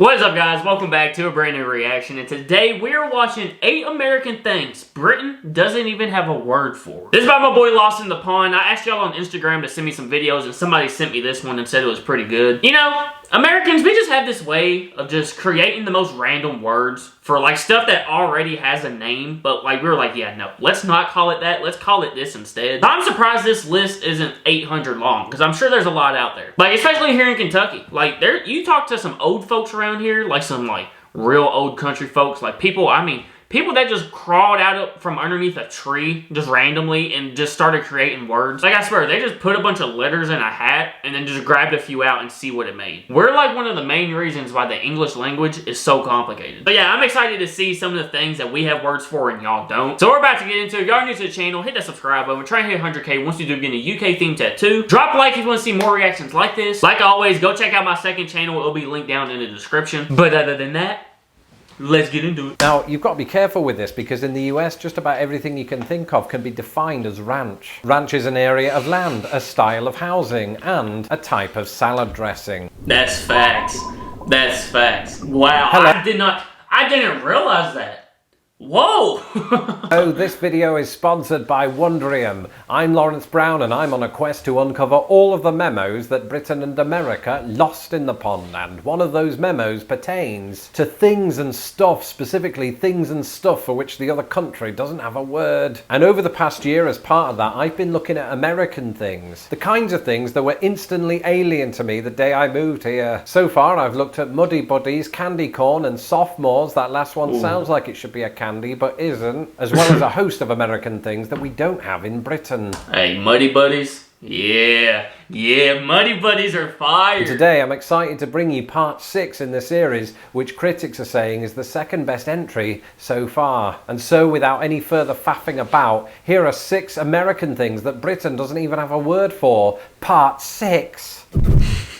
What is up, guys? Welcome back to a brand new reaction, and today we're watching 8 American things Britain doesn't even have a word for. This is by my boy Lost in the Pond. I asked y'all on Instagram to send me some videos, and somebody sent me this one and said it was pretty good. You know, Americans, we just have this way of just creating the most random words for like stuff that already has a name, but like we were like, yeah, no, let's not call it that. Let's call it this instead. I'm surprised this list isn't 800 long, because I'm sure there's a lot out there. Like, especially here in Kentucky. Like, you talk to some old folks around here, like some like real old country folks, like people that just crawled out from underneath a tree just randomly and just started creating words. Like, I swear, they just put a bunch of letters in a hat and then just grabbed a few out and see what it made. We're like one of the main reasons why the English language is so complicated. But yeah, I'm excited to see some of the things that we have words for and y'all don't. So we're about to get into it. If y'all are new to the channel, hit that subscribe button. We're trying to hit 100K once you do get a UK themed tattoo. Drop a like if you want to see more reactions like this. Like always, go check out my second channel. It'll be linked down in the description. But other than that, let's get into it. Now, you've got to be careful with this because in the US, just about everything you can think of can be defined as ranch. Ranch is an area of land, a style of housing, and a type of salad dressing. That's facts. That's facts. Wow. Hello. I didn't realize that. Whoa! Oh, this video is sponsored by Wondrium. I'm Lawrence Brown and I'm on a quest to uncover all of the memos that Britain and America lost in the pond, and one of those memos pertains to things and stuff, specifically things and stuff for which the other country doesn't have a word. And over the past year, as part of that, I've been looking at American things, the kinds of things that were instantly alien to me the day I moved here. So far, I've looked at Muddy Buddies, candy corn, and sophomores. That last one sounds like it should be a candy, but isn't, as well as a host of American things that we don't have in Britain. Hey, Muddy Buddies. Yeah, Muddy Buddies are fire. And today I'm excited to bring you part 6 in the series, which critics are saying is the second best entry so far. And so, without any further faffing about, here are 6 American things that Britain doesn't even have a word for. Part 6.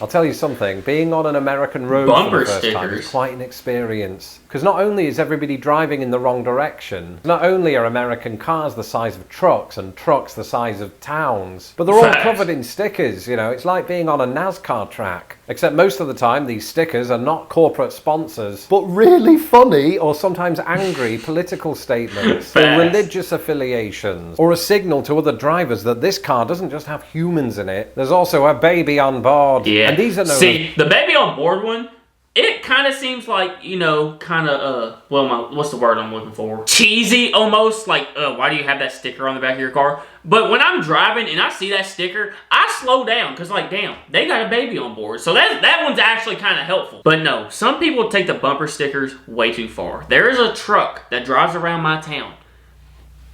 I'll tell you something, being on an American road for the first time is quite an experience. Because not only is everybody driving in the wrong direction, not only are American cars the size of trucks and trucks the size of towns, but they're all covered in stickers, you know, it's like being on a NASCAR track. Except most of the time these stickers are not corporate sponsors, but really funny or sometimes angry political statements or religious affiliations, or a signal to other drivers that this car doesn't just have humans in it, there's also a baby on board. Yeah. And these are See, the baby on board one, it kind of seems like, you know, kind of, what's the word I'm looking for? Cheesy, almost, like, why do you have that sticker on the back of your car? But when I'm driving and I see that sticker, I slow down, because, like, damn, they got a baby on board. So that one's actually kind of helpful. But no, some people take the bumper stickers way too far. There is a truck that drives around my town.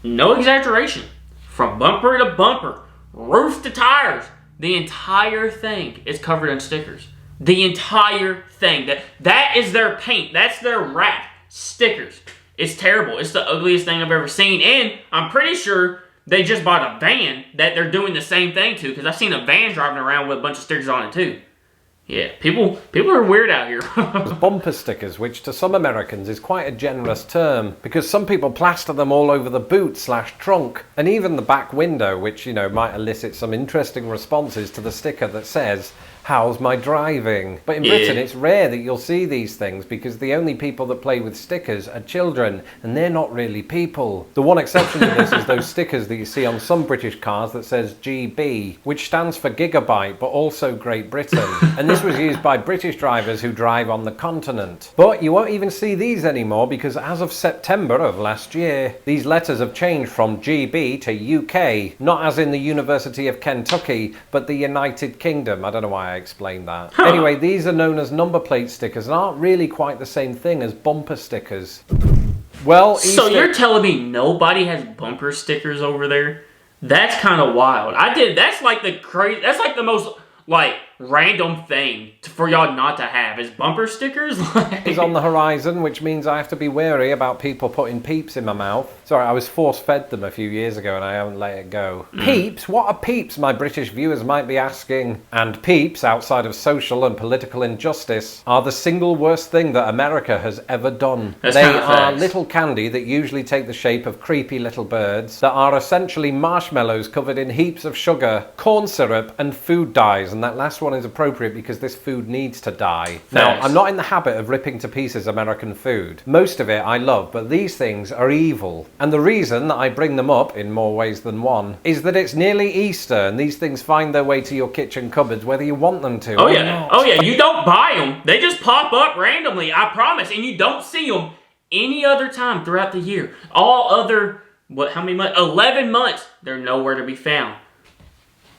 No exaggeration. From bumper to bumper, roof to tires, the entire thing is covered in stickers. The entire thing. That is their paint. That's their wrap. Stickers. It's terrible. It's the ugliest thing I've ever seen. And I'm pretty sure they just bought a van that they're doing the same thing to, because I've seen a van driving around with a bunch of stickers on it too. Yeah, people are weird out here. Bumper stickers, which to some Americans is quite a generous term, because some people plaster them all over the boot/trunk and even the back window, which, you know, might elicit some interesting responses to the sticker that says, "How's my driving?" But in Britain, it's rare that you'll see these things because the only people that play with stickers are children, and they're not really people. The one exception to this is those stickers that you see on some British cars that says GB, which stands for gigabyte, but also Great Britain. And this was used by British drivers who drive on the continent. But you won't even see these anymore because as of September of last year, these letters have changed from GB to UK, not as in the University of Kentucky, but the United Kingdom. I don't know why I explained that. Anyway, these are known as number plate stickers and aren't really quite the same thing as bumper stickers. Well, so you're telling me nobody has bumper stickers over there? That's kind of wild. That's like the most like random thing for y'all not to have is bumper stickers. Is on the horizon, which means I have to be wary about people putting peeps in my mouth. Sorry, I was force-fed them a few years ago and I haven't let it go. Peeps? What are peeps, my British viewers might be asking? And peeps, outside of social and political injustice, are the single worst thing that America has ever done. They are little candy that usually take the shape of creepy little birds that are essentially marshmallows covered in heaps of sugar, corn syrup, and food dyes, and that last one one is appropriate because this food needs to die. Now, Thanks. I'm not in the habit of ripping to pieces American food. Most of it I love, but these things are evil. And the reason that I bring them up, in more ways than one, is that it's nearly Easter and these things find their way to your kitchen cupboards whether you want them to Oh or yeah, not. oh yeah, you don't buy them. They just pop up randomly, I promise. And you don't see them any other time throughout the year. All other, how many months? 11 months, they're nowhere to be found.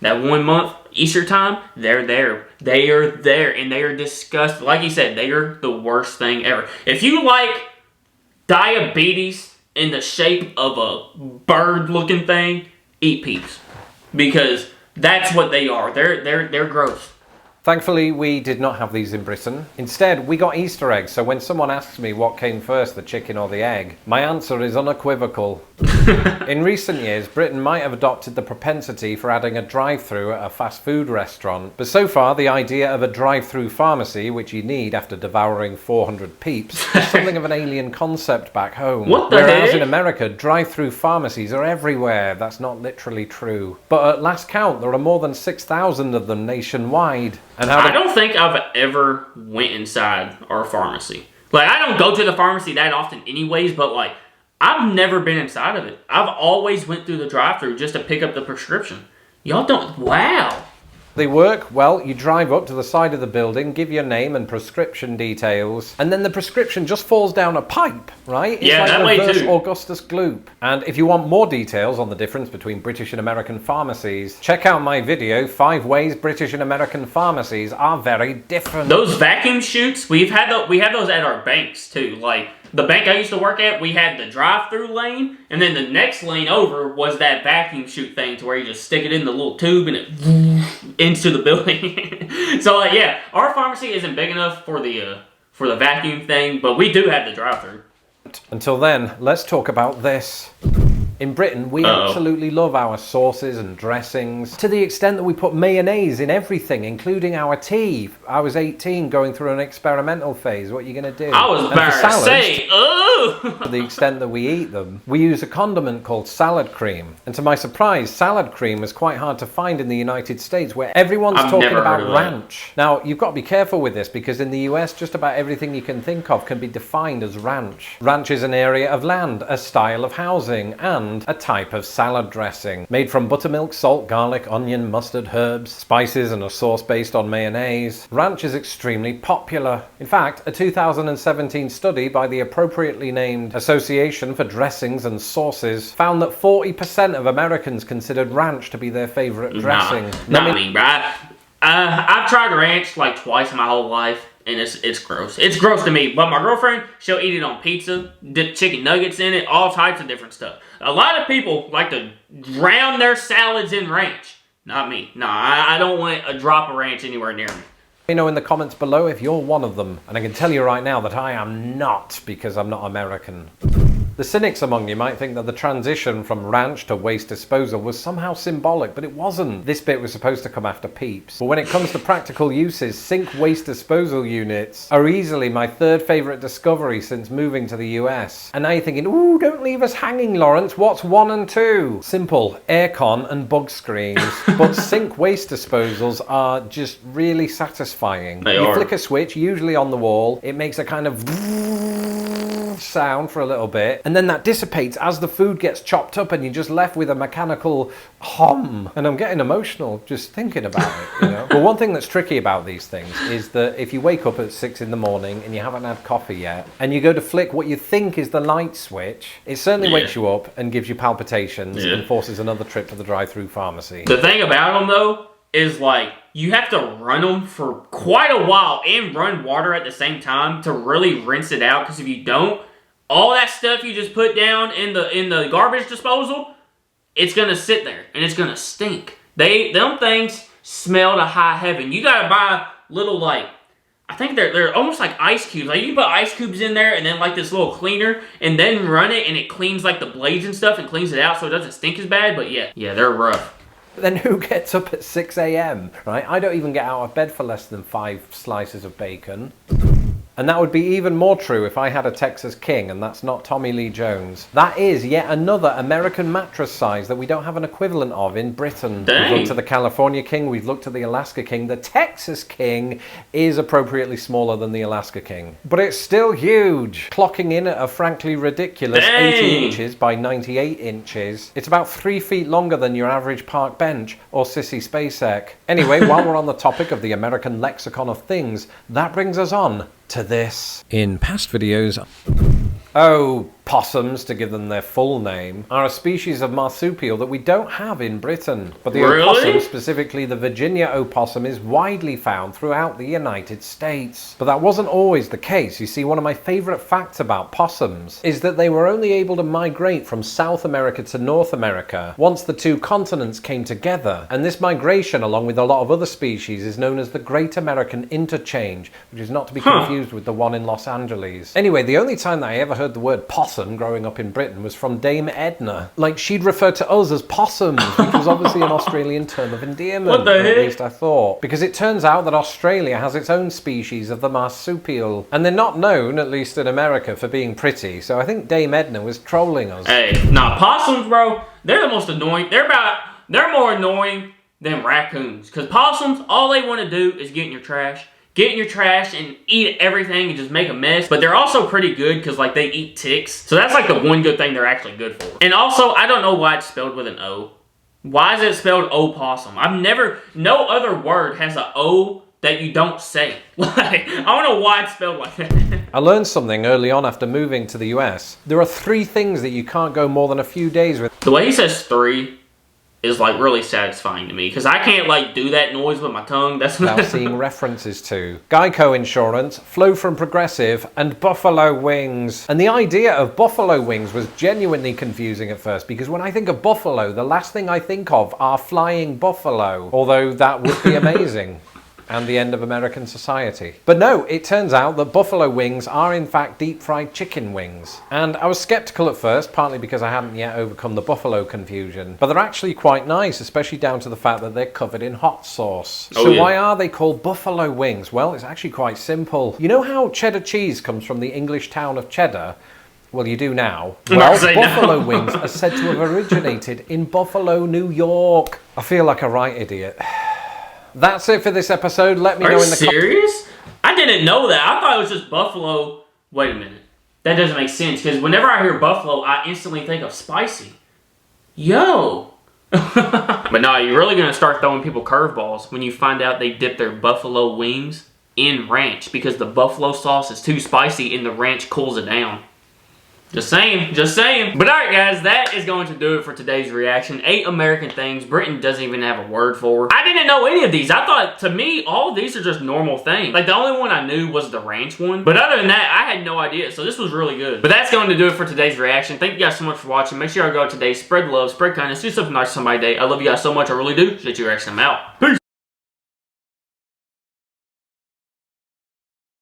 That 1 month, Easter time, they're there. They are there, and they are disgusting. Like you said, they are the worst thing ever. If you like diabetes in the shape of a bird-looking thing, eat peeps. Because that's what they are. They're gross. Thankfully, we did not have these in Britain. Instead, we got Easter eggs, so when someone asks me what came first, the chicken or the egg, my answer is unequivocal. In recent years, Britain might have adopted the propensity for adding a drive-through at a fast food restaurant, but so far the idea of a drive-through pharmacy, which you need after devouring 400 peeps, is something of an alien concept back home. What the Whereas heck? in America, drive-through pharmacies are everywhere. That's not literally true. But at last count, there are more than 6,000 of them nationwide. And how I don't think I've ever went inside our pharmacy. Like, I don't go to the pharmacy that often anyways, but like, I've never been inside of it. I've always went through the drive-thru just to pick up the prescription. Y'all don't, wow. they work? Well, you drive up to the side of the building, give your name and prescription details, and then the prescription just falls down a pipe, right? It's Yeah, like that way reverse too. Augustus Gloop. And if you want more details on the difference between British and American pharmacies, check out my video, 5 Ways British and American Pharmacies Are Very Different. Those vacuum chutes, we have those at our banks too. Like the bank I used to work at, we had the drive-through lane, and then the next lane over was that vacuum chute thing to where you just stick it in the little tube and it into the building. So like, yeah, our pharmacy isn't big enough for the vacuum thing, but we do have the drive-through. Until then, let's talk about this. In Britain, we absolutely love our sauces and dressings, to the extent that we put mayonnaise in everything, including our tea. I was 18 going through an experimental phase. What are you going to do? I was And for about to salads, say, to the extent that we eat them, we use a condiment called salad cream. And to my surprise, salad cream is quite hard to find in the United States, where everyone's I've talking never about heard of that. ranch. Now, you've got to be careful with this, because in the US, just about everything you can think of can be defined as ranch. Ranch is an area of land, a style of housing, and a type of salad dressing, made from buttermilk, salt, garlic, onion, mustard, herbs, spices, and a sauce based on mayonnaise. Ranch is extremely popular. In fact, a 2017 study by the appropriately named Association for Dressings and Sauces found that 40% of Americans considered ranch to be their favorite dressing. Not me, bro. I've tried ranch like twice in my whole life, and it's gross. It's gross to me. But my girlfriend, she'll eat it on pizza, dip chicken nuggets in it, all types of different stuff. A lot of people like to drown their salads in ranch. Not me. No, I don't want a drop of ranch anywhere near me. Let me know in the comments below if you're one of them. And I can tell you right now that I am not, because I'm not American. The cynics among you might think that the transition from ranch to waste disposal was somehow symbolic, but it wasn't. This bit was supposed to come after peeps. But when it comes to practical uses, sink waste disposal units are easily my third favourite discovery since moving to the US. And now you're thinking, ooh, don't leave us hanging, Lawrence. What's 1 and 2? Simple, aircon and bug screens. But sink waste disposals are just really satisfying. They You are. flick a switch, usually on the wall. It makes a kind of sound for a little bit, and then that dissipates as the food gets chopped up and you're just left with a mechanical hum. And I'm getting emotional just thinking about it, you know. But one thing that's tricky about these things is that if you wake up at 6 in the morning and you haven't had coffee yet, and you go to flick what you think is the light switch, it certainly wakes you up and gives you palpitations and forces another trip to the drive-through pharmacy. The thing about them though is like you have to run them for quite a while and run water at the same time to really rinse it out. Because if you don't, all that stuff you just put down in the garbage disposal, it's gonna sit there and it's gonna stink. Them things smell to high heaven. You gotta buy little like, I think they're almost like ice cubes. Like you can put ice cubes in there and then like this little cleaner and then run it and it cleans like the blades and stuff and cleans it out so it doesn't stink as bad. But yeah, they're rough. But then who gets up at 6 a.m, right? I don't even get out of bed for less than 5 slices of bacon. And that would be even more true if I had a Texas King, and that's not Tommy Lee Jones. That is yet another American mattress size that we don't have an equivalent of in Britain. Dang. We've looked at the California King, we've looked at the Alaska King. The Texas King is appropriately smaller than the Alaska King. But it's still huge, clocking in at a frankly ridiculous 80 inches by 98 inches. It's about 3 feet longer than your average park bench or Sissy Spacek. Anyway, while we're on the topic of the American lexicon of things, that brings us on to this. In past videos, possums, to give them their full name, are a species of marsupial that we don't have in Britain. But the opossum, specifically the Virginia opossum, is widely found throughout the United States. But that wasn't always the case. You see, one of my favourite facts about possums is that they were only able to migrate from South America to North America once the two continents came together. And this migration, along with a lot of other species, is known as the Great American Interchange, which is not to be confused with the one in Los Angeles. Anyway, the only time that I ever heard the word possum growing up in Britain was from Dame Edna. Like, she'd refer to us as possums, which was obviously an Australian term of endearment. What the heck? At least I thought. Because it turns out that Australia has its own species of the marsupial. And they're not known, at least in America, for being pretty. So I think Dame Edna was trolling us. Hey, nah, possums, bro, they're the most annoying. They're more annoying than raccoons. Because possums, all they want to do is get in your trash. Get in your trash and eat everything and just make a mess. But they're also pretty good because, like, they eat ticks. So that's, like, the one good thing they're actually good for. And also, I don't know why it's spelled with an O. Why is it spelled opossum? No other word has an O that you don't say. Like, I don't know why it's spelled like that. I learned something early on after moving to the US. There are 3 things that you can't go more than a few days with. The way he says 3 is, like, really satisfying to me because I can't, like, do that noise with my tongue. That's Now seeing references to Geico Insurance, Flow from Progressive, and Buffalo Wings. And the idea of Buffalo Wings was genuinely confusing at first, because when I think of buffalo, the last thing I think of are flying buffalo. Although that would be amazing. And the end of American society. But no, it turns out that buffalo wings are in fact deep fried chicken wings. And I was skeptical at first, partly because I hadn't yet overcome the buffalo confusion. But they're actually quite nice, especially down to the fact that they're covered in hot sauce. So why are they called buffalo wings? Well, it's actually quite simple. You know how cheddar cheese comes from the English town of Cheddar? Well, you do now. Well, buffalo wings are said to have originated in Buffalo, New York. I feel like a right idiot. That's it for this episode. Let me know in the comments. Are you serious? I didn't know that. I thought it was just buffalo. Wait a minute. That doesn't make sense, because whenever I hear buffalo, I instantly think of spicy. Yo. But no, you're really going to start throwing people curveballs when you find out they dip their buffalo wings in ranch, because the buffalo sauce is too spicy and the ranch cools it down. Just saying, just saying. But alright guys, that is going to do it for today's reaction. 8 American things Britain doesn't even have a word for. I didn't know any of these. I thought, to me, all of these are just normal things. Like, the only one I knew was the ranch one. But other than that, I had no idea. So this was really good. But that's going to do it for today's reaction. Thank you guys so much for watching. Make sure y'all go out today, spread love, spread kindness, do something nice to somebody today. I love you guys so much. I really do. Shit, you're Xing them out. Peace.